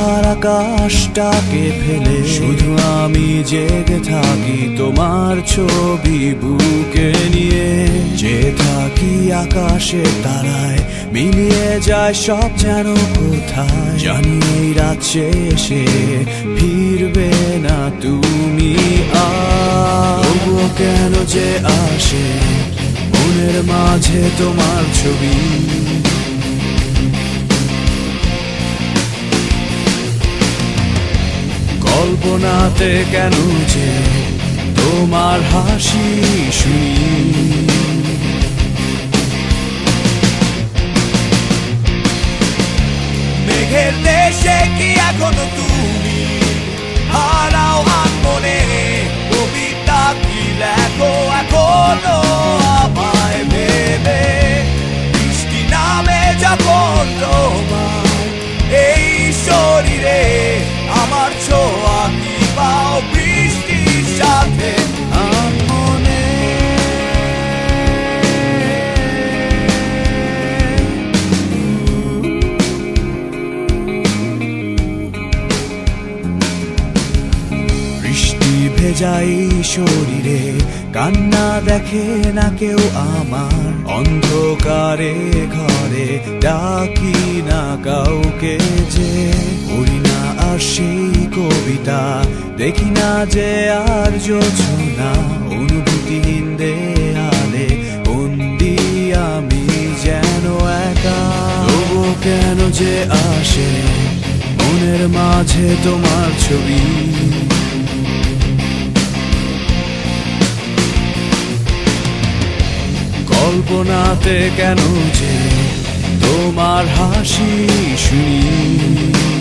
আর আকাশটাকে ফেলে শুধু আমি জেগে থাকি তোমার ছবি বুকে নিয়ে। যে থাকি আকাশের তারায় মিলিয়ে যায় সব যেন কোথায়। জানি এই রাত শেষে ফিরবে না তুমি আর। তবুও কেন যে আসে মনের মাঝে তোমার ছবি। কল্পনাতে কেন যে তোমার হাসি শুনি। মেঘের দেশে কি এখনো তুমি হারাও আনমনে? কবিতা কি লেখো এখনো আমায় ভেবে? বৃষ্টি নামে যখন তোমার এই শরীরে আমার ছোঁয়া কি পাও বৃষ্টির সাথে আনমনে? বৃষ্টি ভেজাই শরীরে কান্না দেখে না কেউ আমার। অন্ধকারে ঘরে ডাকি না কাউকে যে পড়ি না আর সেই কবিতা। দেখি না যে আর জোছনা অনুভূতিহীন দেয়ালে বন্দি আমি যেন একা। তবুও কেন যে আসে মনের মাঝে তোমার ছবি। কল্পনাতে কেন যে তোমার হাসি শুনি।